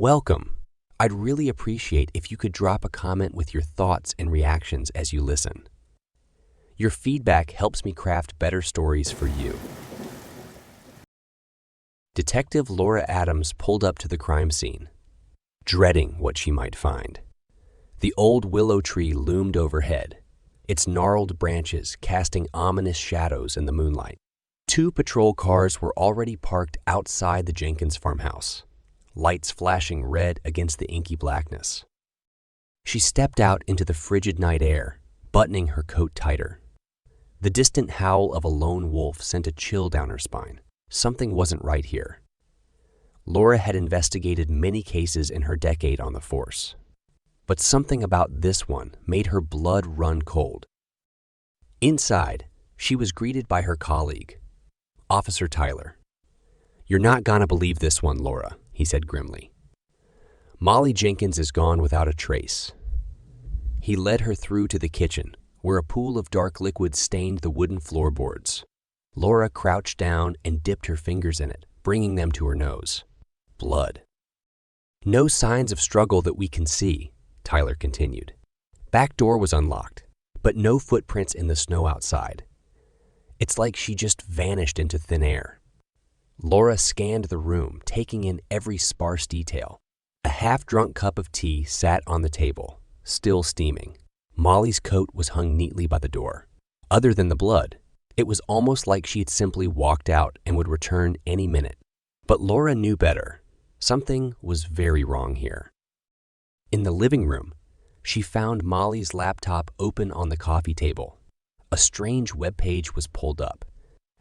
Welcome. I'd really appreciate if you could drop a comment with your thoughts and reactions as you listen. Your feedback helps me craft better stories for you. Detective Laura Adams pulled up to the crime scene, dreading what she might find. The old willow tree loomed overhead, its gnarled branches casting ominous shadows in the moonlight. 2 patrol cars were already parked outside the Jenkins farmhouse, lights flashing red against the inky blackness. She stepped out into the frigid night air, buttoning her coat tighter. The distant howl of a lone wolf sent a chill down her spine. Something wasn't right here. Laura had investigated many cases in her decade on the force, but something about this one made her blood run cold. Inside, she was greeted by her colleague, Officer Tyler. "You're not gonna believe this one, Laura," he said grimly. "Molly Jenkins is gone without a trace." He led her through to the kitchen, where a pool of dark liquid stained the wooden floorboards. Laura crouched down and dipped her fingers in it, bringing them to her nose. Blood. "No signs of struggle that we can see," Tyler continued. "Back door was unlocked, but no footprints in the snow outside. It's like she just vanished into thin air." Laura scanned the room, taking in every sparse detail. A half-drunk cup of tea sat on the table, still steaming. Molly's coat was hung neatly by the door. Other than the blood, it was almost like she had simply walked out and would return any minute. But Laura knew better. Something was very wrong here. In the living room, she found Molly's laptop open on the coffee table. A strange web page was pulled up,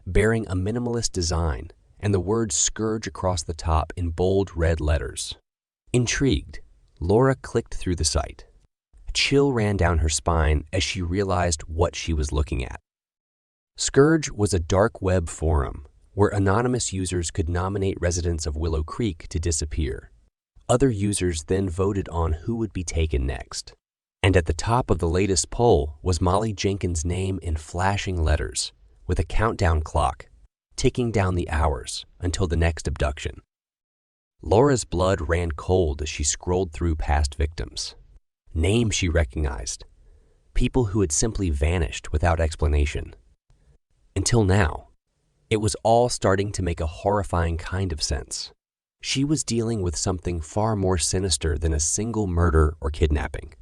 bearing a minimalist design and the word Scourge across the top in bold red letters. Intrigued, Laura clicked through the site. A chill ran down her spine as she realized what she was looking at. Scourge was a DarkWeb forum where anonymous users could nominate residents of Willow Creek to disappear. Other users then voted on who would be taken next. And at the top of the latest poll was Molly Jenkins' name in flashing letters, with a countdown clock ticking down the hours until the next abduction. Laura's blood ran cold as she scrolled through past victims. Names she recognized, people who had simply vanished without explanation. Until now, it was all starting to make a horrifying kind of sense. She was dealing with something far more sinister than a single murder or kidnapping.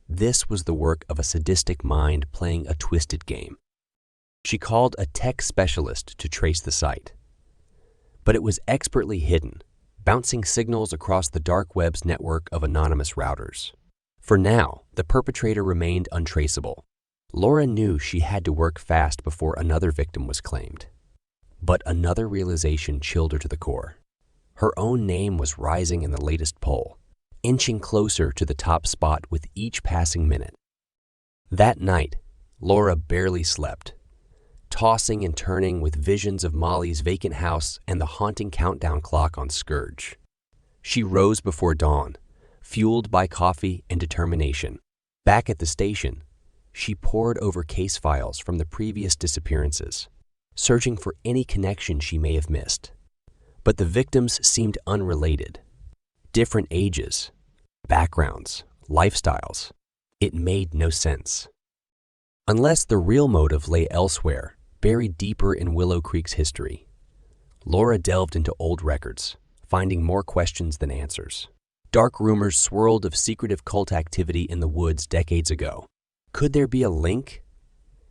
This was the work of a sadistic mind playing a twisted game. She called a tech specialist to trace the site. But it was expertly hidden, bouncing signals across the dark web's network of anonymous routers. For now, the perpetrator remained untraceable. Laura knew she had to work fast before another victim was claimed. But another realization chilled her to the core. Her own name was rising in the latest poll, inching closer to the top spot with each passing minute. That night, Laura barely slept, tossing and turning with visions of Molly's vacant house and the haunting countdown clock on Scourge. She rose before dawn, fueled by coffee and determination. Back at the station, she pored over case files from the previous disappearances, searching for any connection she may have missed. But the victims seemed unrelated. Different ages, backgrounds, lifestyles. It made no sense. Unless the real motive lay elsewhere, buried deeper in Willow Creek's history. Laura delved into old records, finding more questions than answers. Dark rumors swirled of secretive cult activity in the woods decades ago. Could there be a link?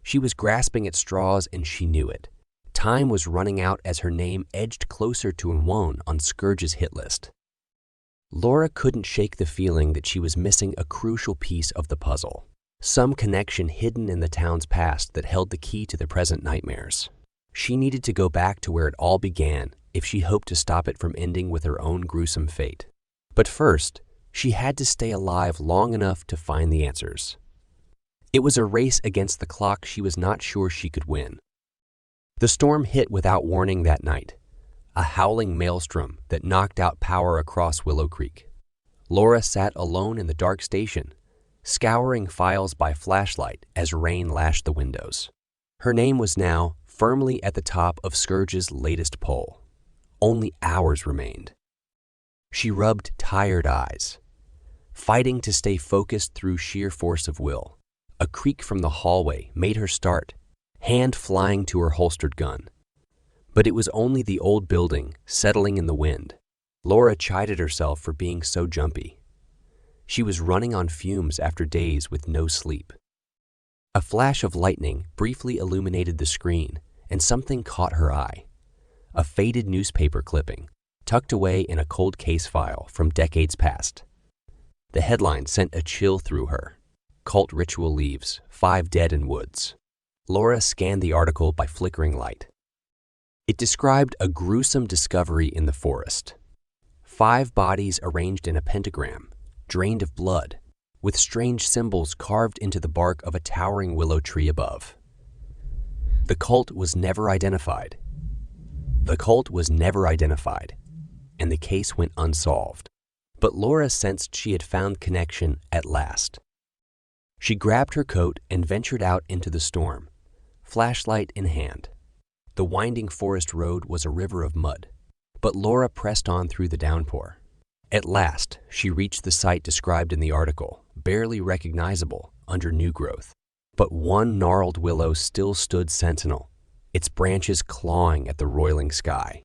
She was grasping at straws and she knew it. Time was running out as her name edged closer to one on Scourge's hit list. Laura couldn't shake the feeling that she was missing a crucial piece of the puzzle. Some connection hidden in the town's past that held the key to the present nightmares. She needed to go back to where it all began if she hoped to stop it from ending with her own gruesome fate. But first, she had to stay alive long enough to find the answers. It was a race against the clock she was not sure she could win. The storm hit without warning that night, a howling maelstrom that knocked out power across Willow Creek. Laura sat alone in the dark station, scouring files by flashlight as rain lashed the windows. Her name was now firmly at the top of Scourge's latest poll. Only hours remained. She rubbed tired eyes, fighting to stay focused through sheer force of will. A creak from the hallway made her start, hand flying to her holstered gun. But it was only the old building settling in the wind. Laura chided herself for being so jumpy. She was running on fumes after days with no sleep. A flash of lightning briefly illuminated the screen, and something caught her eye. A faded newspaper clipping, tucked away in a cold case file from decades past. The headline sent a chill through her. Cult ritual leaves, 5 dead in woods. Laura scanned the article by flickering light. It described a gruesome discovery in the forest. 5 bodies arranged in a pentagram, drained of blood, with strange symbols carved into the bark of a towering willow tree above. The cult was never identified. And the case went unsolved. But Laura sensed she had found connection at last. She grabbed her coat and ventured out into the storm, flashlight in hand. The winding forest road was a river of mud, but Laura pressed on through the downpour. At last, she reached the site described in the article, barely recognizable under new growth. But one gnarled willow still stood sentinel, its branches clawing at the roiling sky.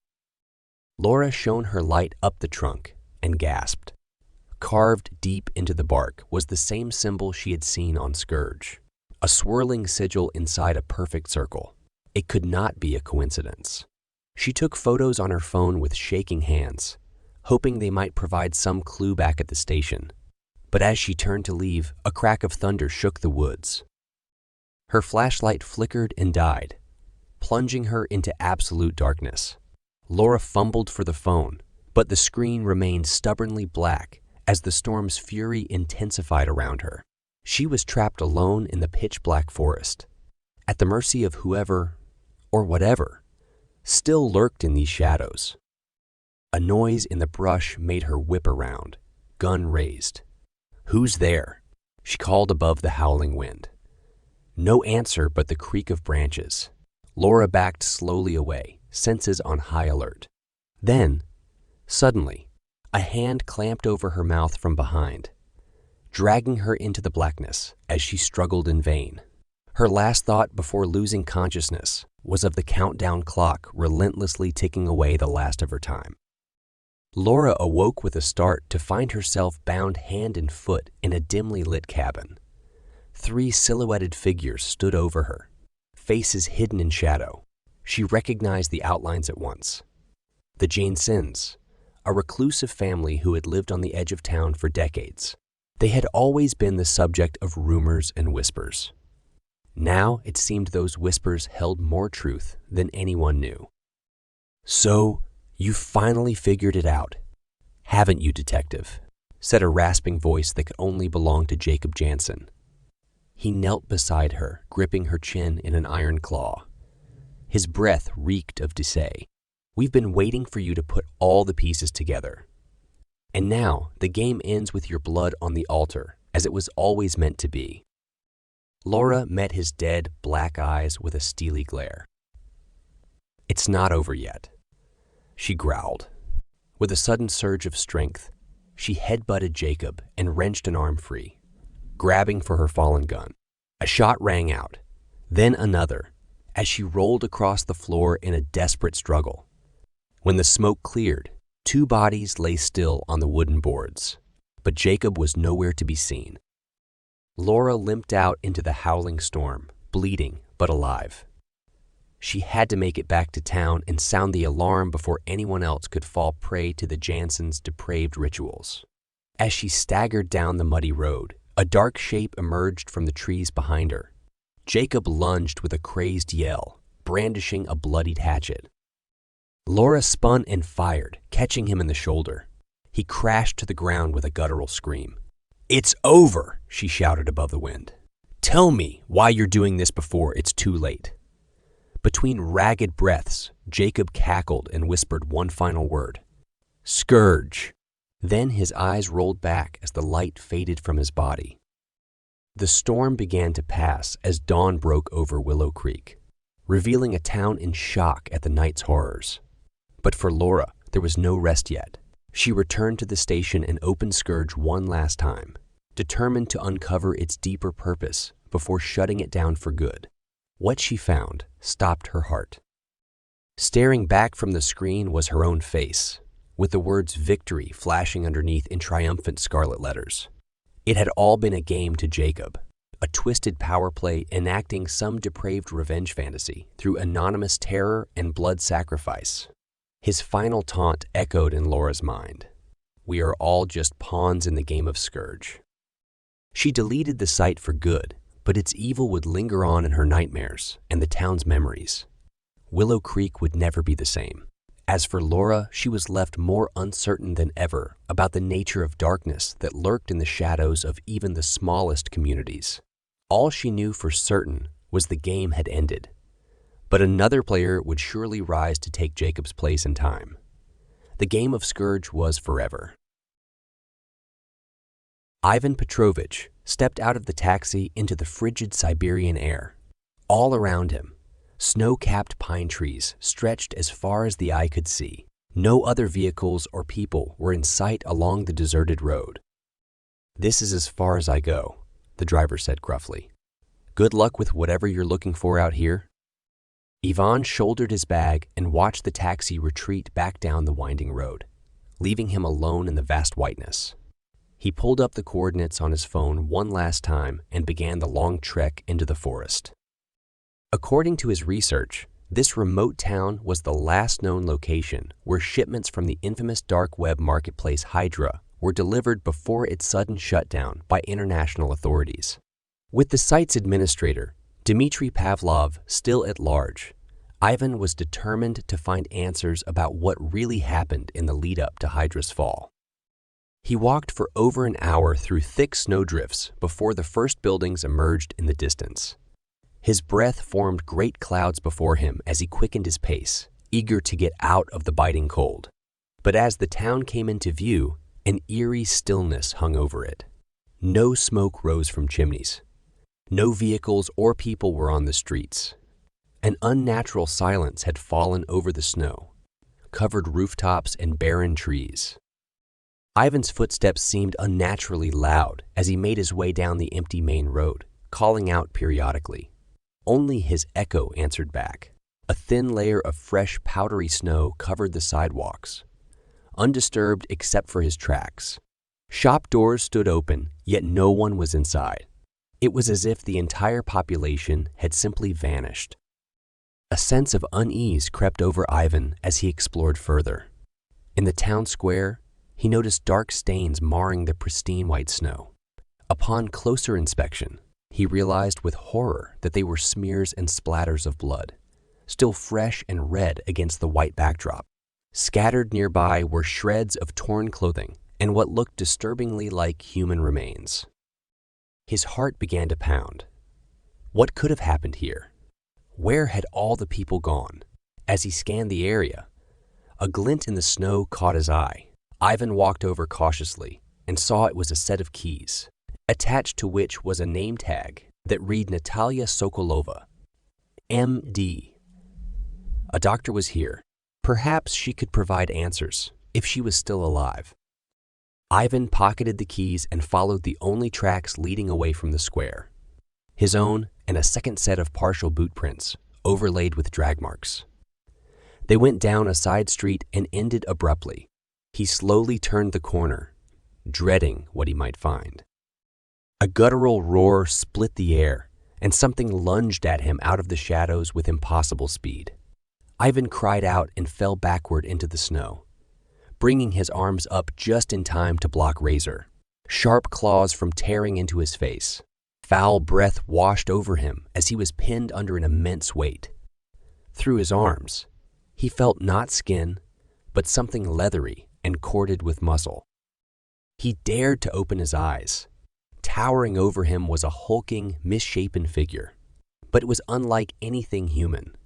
Laura shone her light up the trunk and gasped. Carved deep into the bark was the same symbol she had seen on Scourge, a swirling sigil inside a perfect circle. It could not be a coincidence. She took photos on her phone with shaking hands, hoping they might provide some clue back at the station. But as she turned to leave, a crack of thunder shook the woods. Her flashlight flickered and died, plunging her into absolute darkness. Laura fumbled for the phone, but the screen remained stubbornly black as the storm's fury intensified around her. She was trapped alone in the pitch-black forest, at the mercy of whoever, or whatever, still lurked in these shadows. A noise in the brush made her whip around, gun raised. "Who's there?" she called above the howling wind. No answer but the creak of branches. Laura backed slowly away, senses on high alert. Then, suddenly, a hand clamped over her mouth from behind, dragging her into the blackness as she struggled in vain. Her last thought before losing consciousness was of the countdown clock relentlessly ticking away the last of her time. Laura awoke with a start to find herself bound hand and foot in a dimly lit cabin. 3 silhouetted figures stood over her, faces hidden in shadow. She recognized the outlines at once. The Jenkins, a reclusive family who had lived on the edge of town for decades. They had always been the subject of rumors and whispers. Now it seemed those whispers held more truth than anyone knew. "So, you finally figured it out, haven't you, detective?" said a rasping voice that could only belong to Jacob Jansen. He knelt beside her, gripping her chin in an iron claw. His breath reeked of decay. "We've been waiting for you to put all the pieces together. And now the game ends with your blood on the altar, as it was always meant to be." Laura met his dead, black eyes with a steely glare. "It's not over yet," she growled. With a sudden surge of strength, she headbutted Jacob and wrenched an arm free, grabbing for her fallen gun. A shot rang out, then another, as she rolled across the floor in a desperate struggle. When the smoke cleared, 2 bodies lay still on the wooden boards, but Jacob was nowhere to be seen. Laura limped out into the howling storm, bleeding but alive. She had to make it back to town and sound the alarm before anyone else could fall prey to the Jansens' depraved rituals. As she staggered down the muddy road, a dark shape emerged from the trees behind her. Jacob lunged with a crazed yell, brandishing a bloodied hatchet. Laura spun and fired, catching him in the shoulder. He crashed to the ground with a guttural scream. "It's over," she shouted above the wind. "Tell me why you're doing this before it's too late." Between ragged breaths, Jacob cackled and whispered one final word. "Scourge." Then his eyes rolled back as the light faded from his body. The storm began to pass as dawn broke over Willow Creek, revealing a town in shock at the night's horrors. But for Laura, there was no rest yet. She returned to the station and opened Scourge one last time, determined to uncover its deeper purpose before shutting it down for good. What she found stopped her heart. Staring back from the screen was her own face, with the words "Victory" flashing underneath in triumphant scarlet letters. It had all been a game to Jacob, a twisted power play enacting some depraved revenge fantasy through anonymous terror and blood sacrifice. His final taunt echoed in Laura's mind. We are all just pawns in the game of Scourge. She deleted the site for good, but its evil would linger on in her nightmares and the town's memories. Willow Creek would never be the same. As for Laura, she was left more uncertain than ever about the nature of darkness that lurked in the shadows of even the smallest communities. All she knew for certain was the game had ended, but another player would surely rise to take Jacob's place in time. The game of Scourge was forever. Ivan Petrovich stepped out of the taxi into the frigid Siberian air. All around him, snow-capped pine trees stretched as far as the eye could see. No other vehicles or people were in sight along the deserted road. "This is as far as I go," the driver said gruffly. "Good luck with whatever you're looking for out here." Ivan shouldered his bag and watched the taxi retreat back down the winding road, leaving him alone in the vast whiteness. He pulled up the coordinates on his phone one last time and began the long trek into the forest. According to his research, this remote town was the last known location where shipments from the infamous DarkWeb marketplace Hydra were delivered before its sudden shutdown by international authorities. With the site's administrator, Dmitry Pavlov, still at large, Ivan was determined to find answers about what really happened in the lead-up to Hydra's fall. He walked for over an hour through thick snowdrifts before the first buildings emerged in the distance. His breath formed great clouds before him as he quickened his pace, eager to get out of the biting cold. But as the town came into view, an eerie stillness hung over it. No smoke rose from chimneys. No vehicles or people were on the streets. An unnatural silence had fallen over the snow, covered rooftops and barren trees. Ivan's footsteps seemed unnaturally loud as he made his way down the empty main road, calling out periodically. Only his echo answered back. A thin layer of fresh, powdery snow covered the sidewalks, undisturbed except for his tracks. Shop doors stood open, yet no one was inside. It was as if the entire population had simply vanished. A sense of unease crept over Ivan as he explored further. In the town square, he noticed dark stains marring the pristine white snow. Upon closer inspection, he realized with horror that they were smears and splatters of blood, still fresh and red against the white backdrop. Scattered nearby were shreds of torn clothing and what looked disturbingly like human remains. His heart began to pound. What could have happened here? Where had all the people gone? As he scanned the area, a glint in the snow caught his eye. Ivan walked over cautiously and saw it was a set of keys, attached to which was a name tag that read Natalia Sokolova, M.D. A doctor was here. Perhaps she could provide answers if she was still alive. Ivan pocketed the keys and followed the only tracks leading away from the square. His own and a second set of partial boot prints, overlaid with drag marks. They went down a side street and ended abruptly. He slowly turned the corner, dreading what he might find. A guttural roar split the air, and something lunged at him out of the shadows with impossible speed. Ivan cried out and fell backward into the snow, bringing his arms up just in time to block Razor, sharp claws from tearing into his face. Foul breath washed over him as he was pinned under an immense weight. Through his arms, he felt not skin, but something leathery and corded with muscle. He dared to open his eyes. Towering over him was a hulking, misshapen figure, but it was unlike anything human.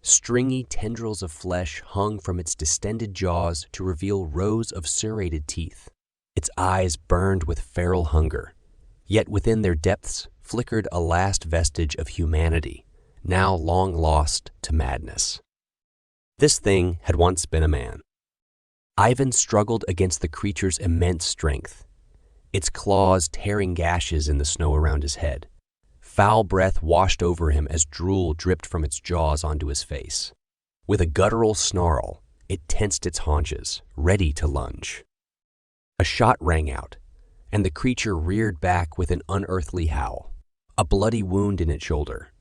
Stringy tendrils of flesh hung from its distended jaws to reveal rows of serrated teeth. Its eyes burned with feral hunger, yet within their depths flickered a last vestige of humanity, now long lost to madness. This thing had once been a man. Ivan struggled against the creature's immense strength, its claws tearing gashes in the snow around his head. Foul breath washed over him as drool dripped from its jaws onto his face. With a guttural snarl, it tensed its haunches, ready to lunge. A shot rang out, and the creature reared back with an unearthly howl, a bloody wound in its shoulder.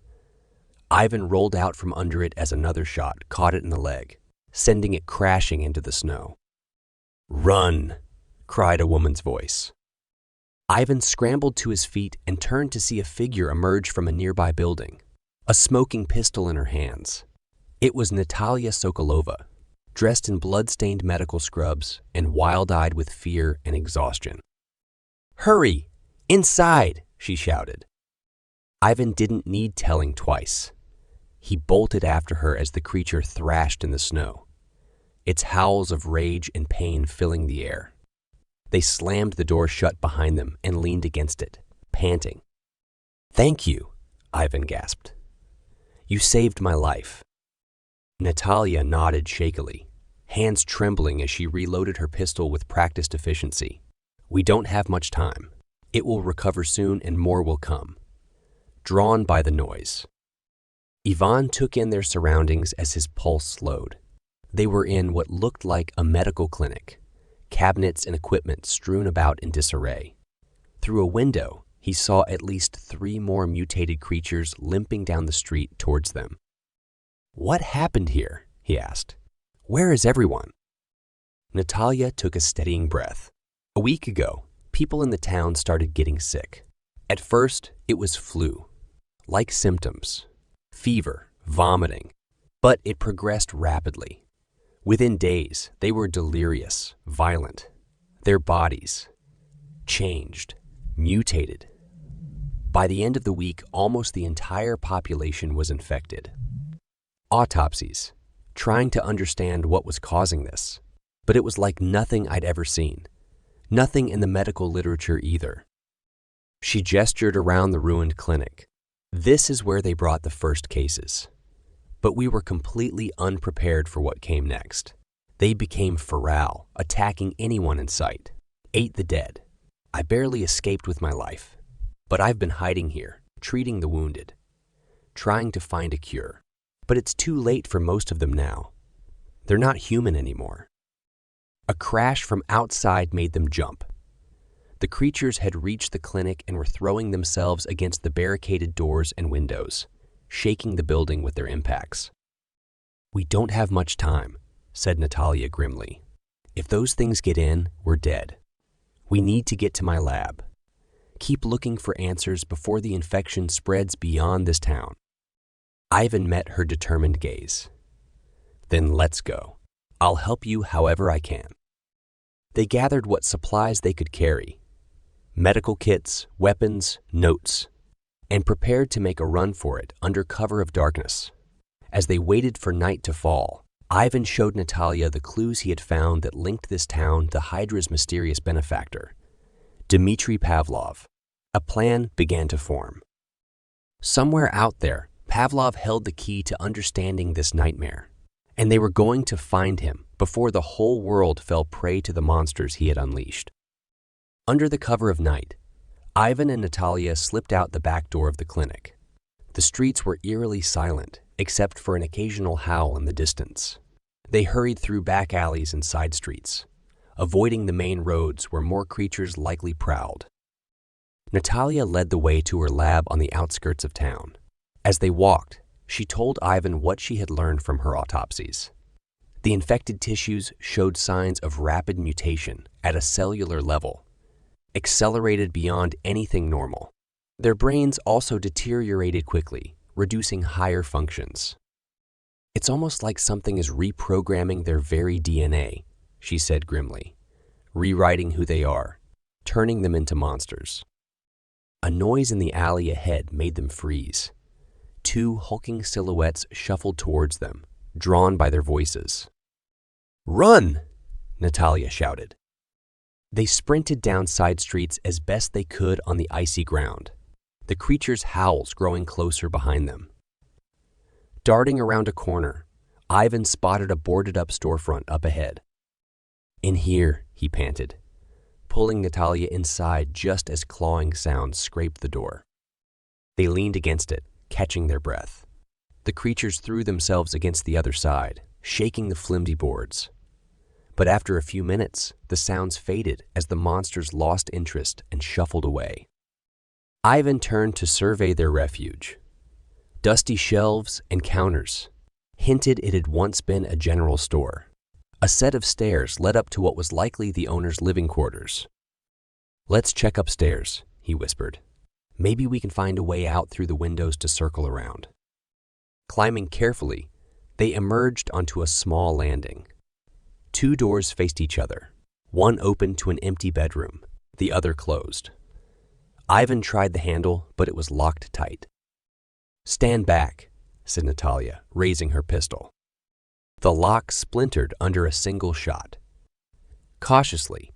Ivan rolled out from under it as another shot caught it in the leg, sending it crashing into the snow. "Run!" cried a woman's voice. Ivan scrambled to his feet and turned to see a figure emerge from a nearby building, a smoking pistol in her hands. It was Natalia Sokolova, dressed in blood-stained medical scrubs and wild-eyed with fear and exhaustion. "Hurry! Inside!" she shouted. Ivan didn't need telling twice. He bolted after her as the creature thrashed in the snow, its howls of rage and pain filling the air. They slammed the door shut behind them and leaned against it, panting. "Thank you," Ivan gasped. "You saved my life." Natalia nodded shakily, hands trembling as she reloaded her pistol with practiced efficiency. "We don't have much time. It will recover soon and more will come." Drawn by the noise, Ivan took in their surroundings as his pulse slowed. They were in what looked like a medical clinic, cabinets and equipment strewn about in disarray. Through a window, he saw at least 3 more mutated creatures limping down the street towards them. "What happened here?" he asked. "Where is everyone?" Natalia took a steadying breath. A week ago, people in the town started getting sick. At first, it was flu, like symptoms, fever, vomiting, but it progressed rapidly. Within days, they were delirious, violent. Their bodies changed, mutated. By the end of the week, almost the entire population was infected. Autopsies, trying to understand what was causing this, but it was like nothing I'd ever seen. Nothing in the medical literature either. She gestured around the ruined clinic. "This is where they brought the first cases. But we were completely unprepared for what came next. They became feral, attacking anyone in sight, ate the dead. I barely escaped with my life, but I've been hiding here, treating the wounded, trying to find a cure. But it's too late for most of them now. They're not human anymore." A crash from outside made them jump. The creatures had reached the clinic and were throwing themselves against the barricaded doors and windows, shaking the building with their impacts. "We don't have much time," said Natalia grimly. "If those things get in, we're dead. We need to get to my lab. Keep looking for answers before the infection spreads beyond this town." Ivan met her determined gaze. "Then let's go. I'll help you however I can." They gathered what supplies they could carry, medical kits, weapons, notes, and prepared to make a run for it under cover of darkness. As they waited for night to fall, Ivan showed Natalia the clues he had found that linked this town to Hydra's mysterious benefactor, Dmitry Pavlov. A plan began to form. Somewhere out there, Pavlov held the key to understanding this nightmare, and they were going to find him before the whole world fell prey to the monsters he had unleashed. Under the cover of night, Ivan and Natalia slipped out the back door of the clinic. The streets were eerily silent, except for an occasional howl in the distance. They hurried through back alleys and side streets, avoiding the main roads where more creatures likely prowled. Natalia led the way to her lab on the outskirts of town. As they walked, she told Ivan what she had learned from her autopsies. The infected tissues showed signs of rapid mutation at a cellular level, accelerated beyond anything normal. Their brains also deteriorated quickly, reducing higher functions. "It's almost like something is reprogramming their very DNA," she said grimly, "rewriting who they are, turning them into monsters." A noise in the alley ahead made them freeze. 2 hulking silhouettes shuffled towards them, drawn by their voices. "Run!" Natalia shouted. They sprinted down side streets as best they could on the icy ground, the creatures' howls growing closer behind them. Darting around a corner, Ivan spotted a boarded-up storefront up ahead. "In here," he panted, pulling Natalia inside just as clawing sounds scraped the door. They leaned against it, catching their breath. The creatures threw themselves against the other side, shaking the flimsy boards. But after a few minutes, the sounds faded as the monsters lost interest and shuffled away. Ivan turned to survey their refuge. Dusty shelves and counters hinted it had once been a general store. A set of stairs led up to what was likely the owner's living quarters. "Let's check upstairs," he whispered. "Maybe we can find a way out through the windows to circle around." Climbing carefully, they emerged onto a small landing. 2 doors faced each other, one open to an empty bedroom, the other closed. Ivan tried the handle, but it was locked tight. "Stand back," said Natalia, raising her pistol. The lock splintered under a single shot. Cautiously,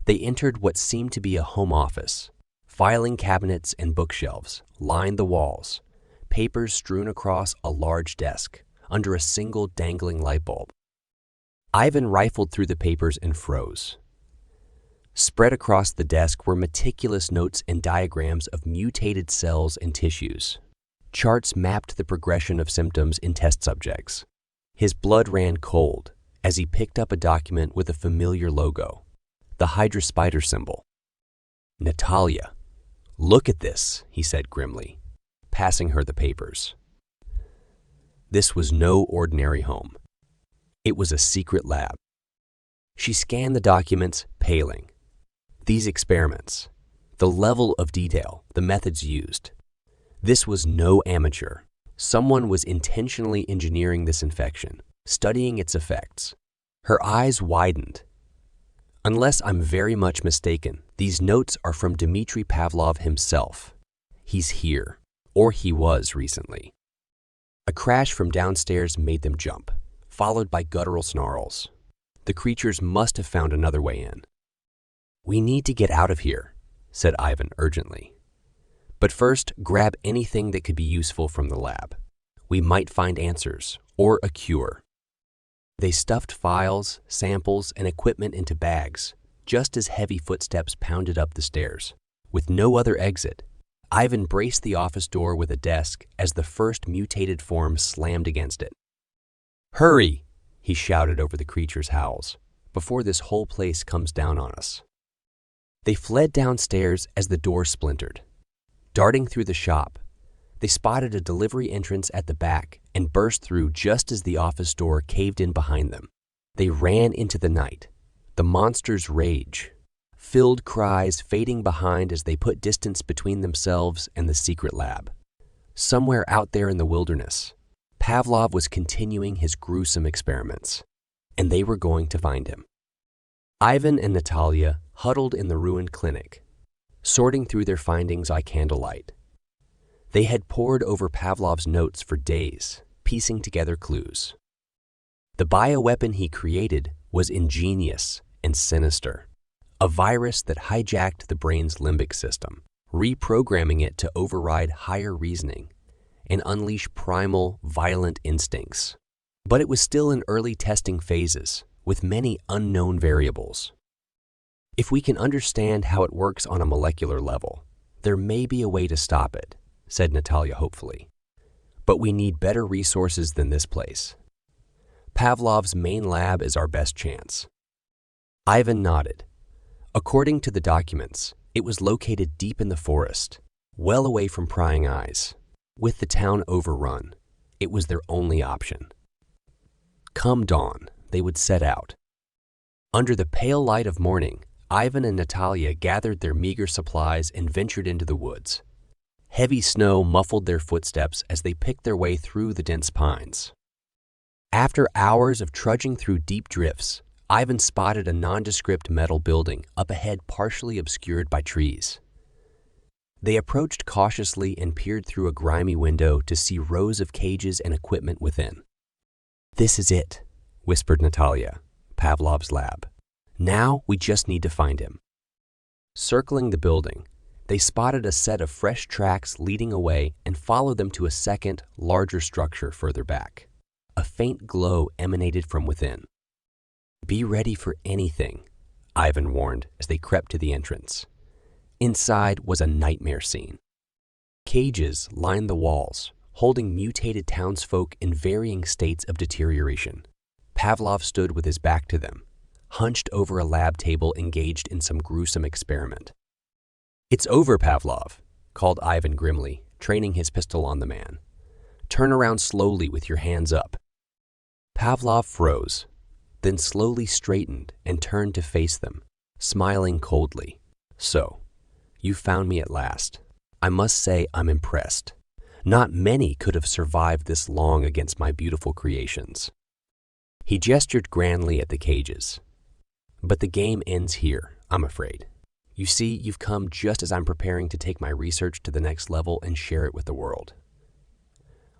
they entered what seemed to be a home office. Filing cabinets and bookshelves lined the walls, papers strewn across a large desk under a single dangling light bulb. Ivan rifled through the papers and froze. Spread across the desk were meticulous notes and diagrams of mutated cells and tissues. Charts mapped the progression of symptoms in test subjects. His blood ran cold as he picked up a document with a familiar logo, the Hydra spider symbol. "Natalia, look at this," he said grimly, passing her the papers. This was no ordinary home. It was a secret lab. She scanned the documents, paling. These experiments, the level of detail, the methods used. This was no amateur. Someone was intentionally engineering this infection, studying its effects. Her eyes widened. "Unless I'm very much mistaken, these notes are from Dmitry Pavlov himself. He's here, or he was recently." A crash from downstairs made them jump, followed by guttural snarls. The creatures must have found another way in. "We need to get out of here," said Ivan urgently. "But first, grab anything that could be useful from the lab. We might find answers, or a cure." They stuffed files, samples, and equipment into bags, just as heavy footsteps pounded up the stairs. With no other exit, Ivan braced the office door with a desk as the first mutated form slammed against it. "Hurry!" he shouted over the creature's howls, "before this whole place comes down on us." They fled downstairs as the door splintered. Darting through the shop, they spotted a delivery entrance at the back and burst through just as the office door caved in behind them. They ran into the night, the monster's rage, filled cries fading behind as they put distance between themselves and the secret lab. Somewhere out there in the wilderness, Pavlov was continuing his gruesome experiments, and they were going to find him. Ivan and Natalia huddled in the ruined clinic, sorting through their findings by candlelight. They had pored over Pavlov's notes for days, piecing together clues. The bioweapon he created was ingenious and sinister, a virus that hijacked the brain's limbic system, reprogramming it to override higher reasoning and unleash primal, violent instincts. But it was still in early testing phases, with many unknown variables. "If we can understand how it works on a molecular level, there may be a way to stop it," said Natalia hopefully. "But we need better resources than this place. Pavlov's main lab is our best chance." Ivan nodded. According to the documents, it was located deep in the forest, well away from prying eyes. With the town overrun, it was their only option. Come dawn, they would set out. Under the pale light of morning, Ivan and Natalia gathered their meager supplies and ventured into the woods. Heavy snow muffled their footsteps as they picked their way through the dense pines. After hours of trudging through deep drifts, Ivan spotted a nondescript metal building up ahead, partially obscured by trees. They approached cautiously and peered through a grimy window to see rows of cages and equipment within. "This is it," whispered Natalia, Pavlov's lab. "Now we just need to find him." Circling the building, they spotted a set of fresh tracks leading away and followed them to a second, larger structure further back. A faint glow emanated from within. Be ready for anything, Ivan warned as they crept to the entrance. Inside was a nightmare scene. Cages lined the walls, holding mutated townsfolk in varying states of deterioration. Pavlov stood with his back to them, hunched over a lab table engaged in some gruesome experiment. "It's over, Pavlov," called Ivan grimly, training his pistol on the man. "Turn around slowly with your hands up." Pavlov froze, then slowly straightened and turned to face them, smiling coldly. "So, you found me at last. I must say I'm impressed. Not many could have survived this long against my beautiful creations." He gestured grandly at the cages. "But the game ends here, I'm afraid. You see, you've come just as I'm preparing to take my research to the next level and share it with the world.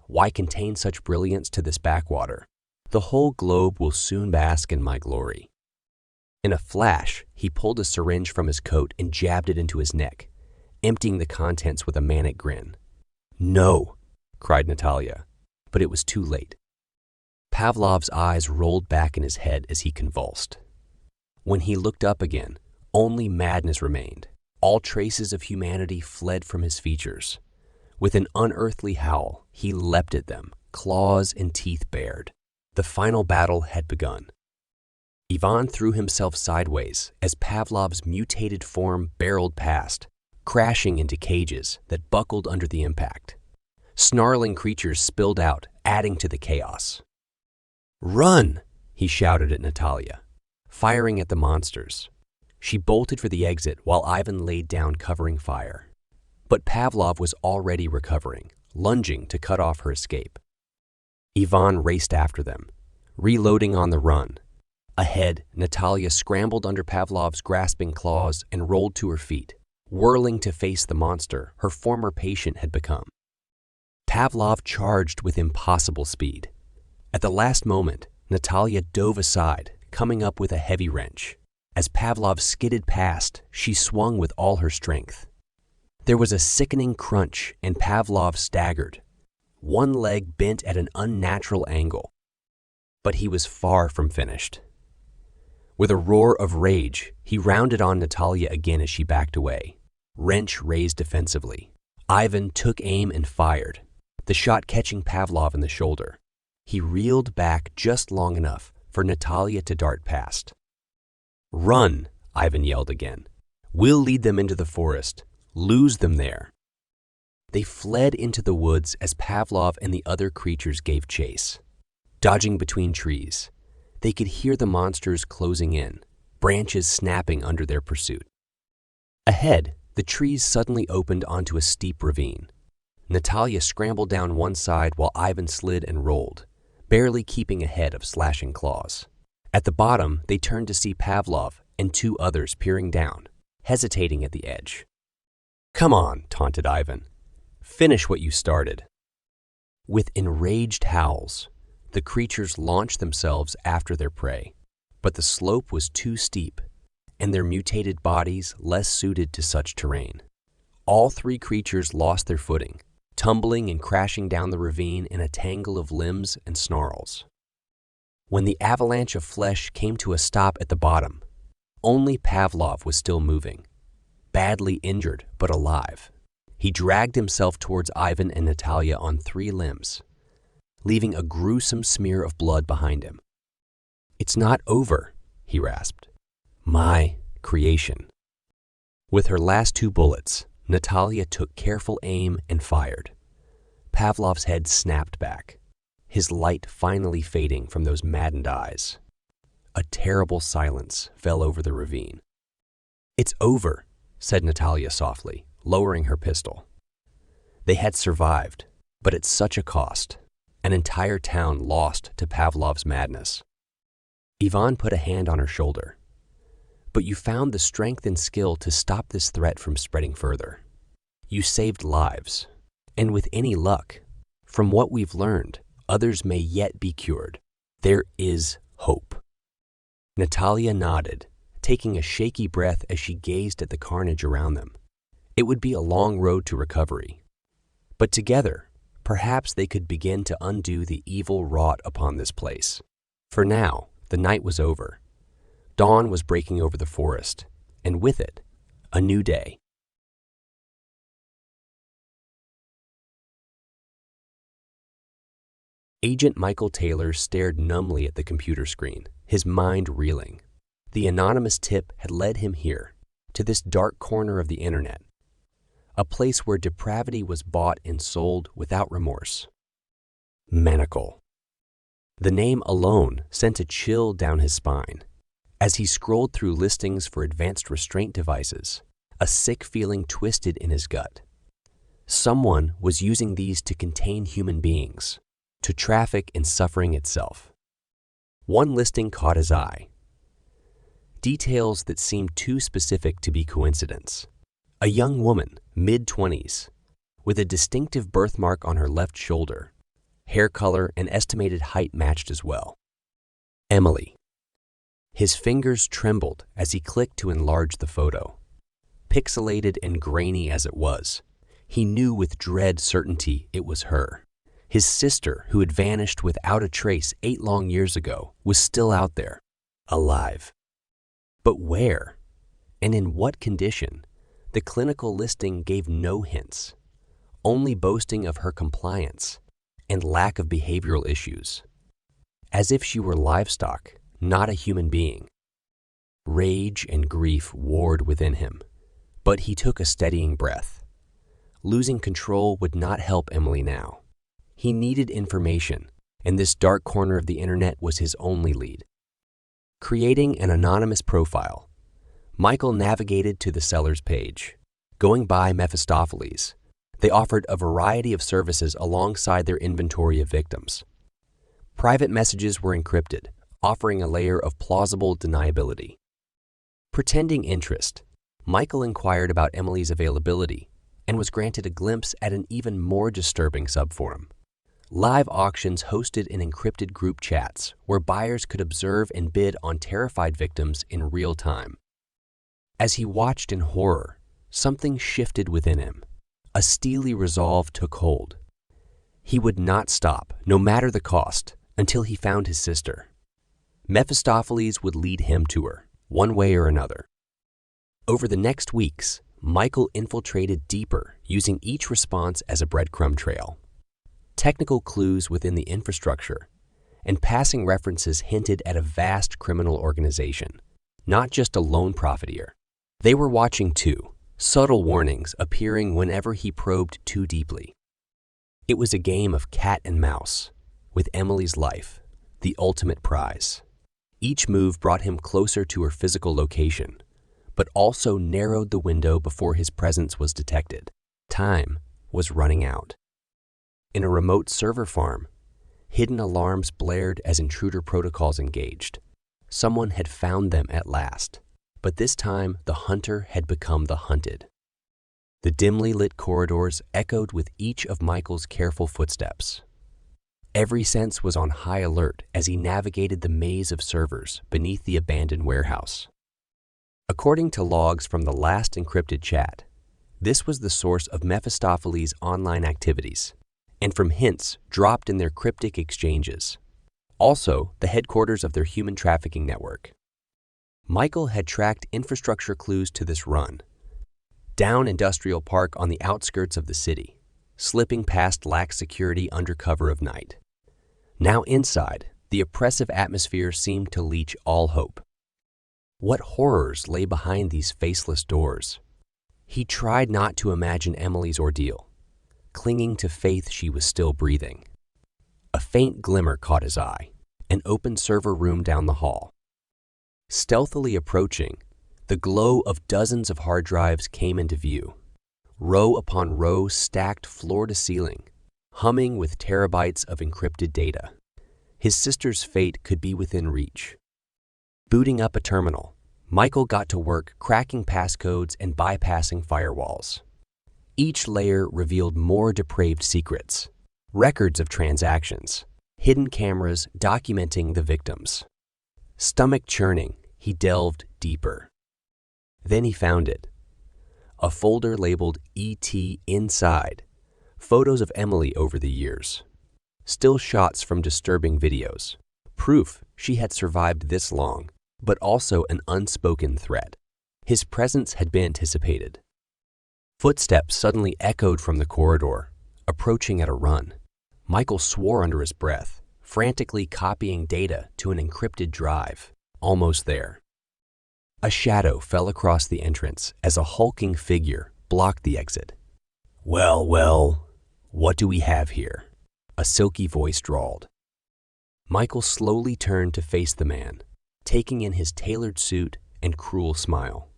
Why contain such brilliance to this backwater? The whole globe will soon bask in my glory." In a flash, he pulled a syringe from his coat and jabbed it into his neck, emptying the contents with a manic grin. "No!" cried Natalia, but it was too late. Pavlov's eyes rolled back in his head as he convulsed. When he looked up again, only madness remained. All traces of humanity fled from his features. With an unearthly howl, he leapt at them, claws and teeth bared. The final battle had begun. Ivan threw himself sideways as Pavlov's mutated form barreled past, crashing into cages that buckled under the impact. Snarling creatures spilled out, adding to the chaos. "Run!" he shouted at Natalia, firing at the monsters. She bolted for the exit while Ivan laid down covering fire. But Pavlov was already recovering, lunging to cut off her escape. Ivan raced after them, reloading on the run. Ahead, Natalia scrambled under Pavlov's grasping claws and rolled to her feet, whirling to face the monster her former patient had become. Pavlov charged with impossible speed. At the last moment, Natalia dove aside, coming up with a heavy wrench. As Pavlov skidded past, she swung with all her strength. There was a sickening crunch and Pavlov staggered, one leg bent at an unnatural angle. But he was far from finished. With a roar of rage, he rounded on Natalia again as she backed away, wrench raised defensively. Ivan took aim and fired, the shot catching Pavlov in the shoulder. He reeled back just long enough for Natalia to dart past. "Run!" Ivan yelled again. "We'll lead them into the forest. Lose them there." They fled into the woods as Pavlov and the other creatures gave chase. Dodging between trees, they could hear the monsters closing in, branches snapping under their pursuit. Ahead, the trees suddenly opened onto a steep ravine. Natalia scrambled down one side while Ivan slid and rolled, barely keeping ahead of slashing claws. At the bottom, they turned to see Pavlov and two others peering down, hesitating at the edge. "Come on," taunted Ivan. "Finish what you started." With enraged howls, the creatures launched themselves after their prey, but the slope was too steep, and their mutated bodies less suited to such terrain. All three creatures lost their footing, tumbling and crashing down the ravine in a tangle of limbs and snarls. When the avalanche of flesh came to a stop at the bottom, only Pavlov was still moving, badly injured but alive. He dragged himself towards Ivan and Natalia on three limbs, leaving a gruesome smear of blood behind him. "It's not over," he rasped. "My creation." With her last two bullets, Natalia took careful aim and fired. Pavlov's head snapped back, his light finally fading from those maddened eyes. A terrible silence fell over the ravine. "It's over," said Natalia softly, lowering her pistol. They had survived, but at such a cost. An entire town lost to Pavlov's madness. Ivan put a hand on her shoulder. "But you found the strength and skill to stop this threat from spreading further. You saved lives, and with any luck, from what we've learned, others may yet be cured. There is hope." Natalia nodded, taking a shaky breath as she gazed at the carnage around them. It would be a long road to recovery. But together, perhaps they could begin to undo the evil wrought upon this place. For now, the night was over, Dawn was breaking over the forest, and with it, a new day. Agent Michael Taylor stared numbly at the computer screen, his mind reeling. The anonymous tip had led him here, to this dark corner of the internet, a place where depravity was bought and sold without remorse. Manacle. The name alone sent a chill down his spine. As he scrolled through listings for advanced restraint devices, a sick feeling twisted in his gut. Someone was using these to contain human beings, to traffic in suffering itself. One listing caught his eye. Details that seemed too specific to be coincidence. A young woman, mid-20s, with a distinctive birthmark on her left shoulder. Hair color and estimated height matched as well. Emily. His fingers trembled as he clicked to enlarge the photo. Pixelated and grainy as it was, he knew with dread certainty it was her. His sister, who had vanished without a trace 8 long years ago, was still out there, alive. But where? And in what condition? The clinical listing gave no hints, only boasting of her compliance and lack of behavioral issues, as if she were livestock, not a human being. Rage and grief warred within him, but he took a steadying breath. Losing control would not help Emily now. He needed information, and this dark corner of the internet was his only lead. Creating an anonymous profile, Michael navigated to the seller's page. Going by Mephistopheles, they offered a variety of services alongside their inventory of victims. Private messages were encrypted, offering a layer of plausible deniability. Pretending interest, Michael inquired about Emily's availability and was granted a glimpse at an even more disturbing subforum. Live auctions hosted in encrypted group chats where buyers could observe and bid on terrified victims in real time. As he watched in horror, something shifted within him. A steely resolve took hold. He would not stop, no matter the cost, until he found his sister. Mephistopheles would lead him to her, one way or another. Over the next weeks, Michael infiltrated deeper, using each response as a breadcrumb trail. Technical clues within the infrastructure and passing references hinted at a vast criminal organization, not just a lone profiteer. They were watching too, subtle warnings appearing whenever he probed too deeply. It was a game of cat and mouse, with Emily's life, the ultimate prize. Each move brought him closer to her physical location, but also narrowed the window before his presence was detected. Time was running out. In a remote server farm, hidden alarms blared as intruder protocols engaged. Someone had found them at last, but this time the hunter had become the hunted. The dimly lit corridors echoed with each of Michael's careful footsteps. Every sense was on high alert as he navigated the maze of servers beneath the abandoned warehouse. According to logs from the last encrypted chat, this was the source of Mephistopheles' online activities, and from hints dropped in their cryptic exchanges. Also, the headquarters of their human trafficking network. Michael had tracked infrastructure clues to this run. Down Industrial Park on the outskirts of the city, slipping past lax security under cover of night. Now inside, the oppressive atmosphere seemed to leech all hope. What horrors lay behind these faceless doors? He tried not to imagine Emily's ordeal, clinging to faith she was still breathing. A faint glimmer caught his eye, an open server room down the hall. Stealthily approaching, the glow of dozens of hard drives came into view, row upon row stacked floor to ceiling, humming with terabytes of encrypted data. His sister's fate could be within reach. Booting up a terminal, Michael got to work cracking passcodes and bypassing firewalls. Each layer revealed more depraved secrets, records of transactions, hidden cameras documenting the victims. Stomach churning, he delved deeper. Then he found it. A folder labeled ET inside, photos of Emily over the years. Still shots from disturbing videos, proof she had survived this long. but also an unspoken threat. His presence had been anticipated. Footsteps suddenly echoed from the corridor, approaching at a run. Michael swore under his breath, frantically copying data to an encrypted drive. Almost there. A shadow fell across the entrance as a hulking figure blocked the exit. Well, what do we have here?" A silky voice drawled. Michael slowly turned to face the man, taking in his tailored suit and cruel smile.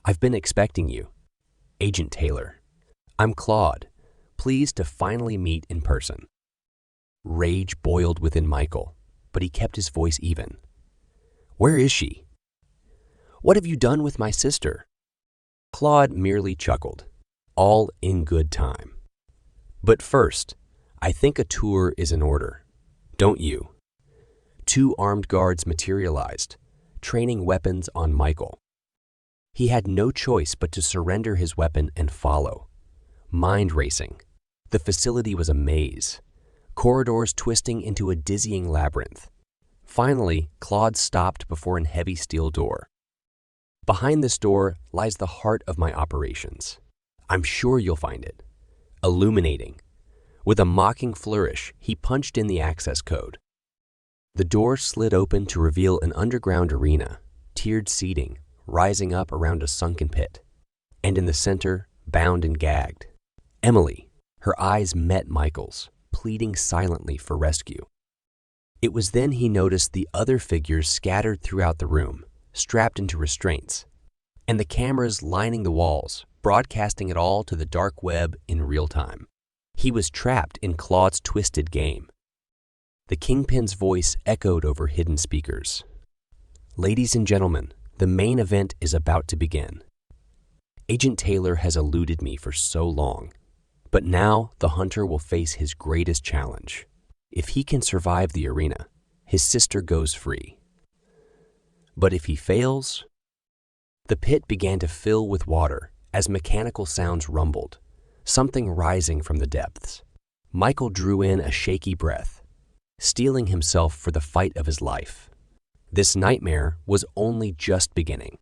"I've been expecting you, Agent Taylor. I'm Claude, pleased to finally meet in person." Rage boiled within Michael, but he kept his voice even. "Where is she? What have you done with my sister?" Claude merely chuckled, all in good time. "But first, I think a tour is in order, don't you?" Two armed guards materialized, training weapons on Michael. He had no choice but to surrender his weapon and follow. Mind racing. The facility was a maze, corridors twisting into a dizzying labyrinth. Finally, Claude stopped before a heavy steel door. "Behind this door lies the heart of my operations. I'm sure you'll find it illuminating." With a mocking flourish, he punched in the access code. The door slid open to reveal an underground arena, tiered seating, rising up around a sunken pit. And in the center, bound and gagged, Emily. Her eyes met Michael's, pleading silently for rescue. It was then he noticed the other figures scattered throughout the room, strapped into restraints, and the cameras lining the walls, broadcasting it all to the dark web in real time. He was trapped in Claude's twisted game. The Kingpin's voice echoed over hidden speakers. "Ladies and gentlemen, the main event is about to begin. Agent Taylor has eluded me for so long, but now the hunter will face his greatest challenge. If he can survive the arena, his sister goes free. But if he fails..." The pit began to fill with water as mechanical sounds rumbled, something rising from the depths. Michael drew in a shaky breath, steeling himself for the fight of his life. This nightmare was only just beginning.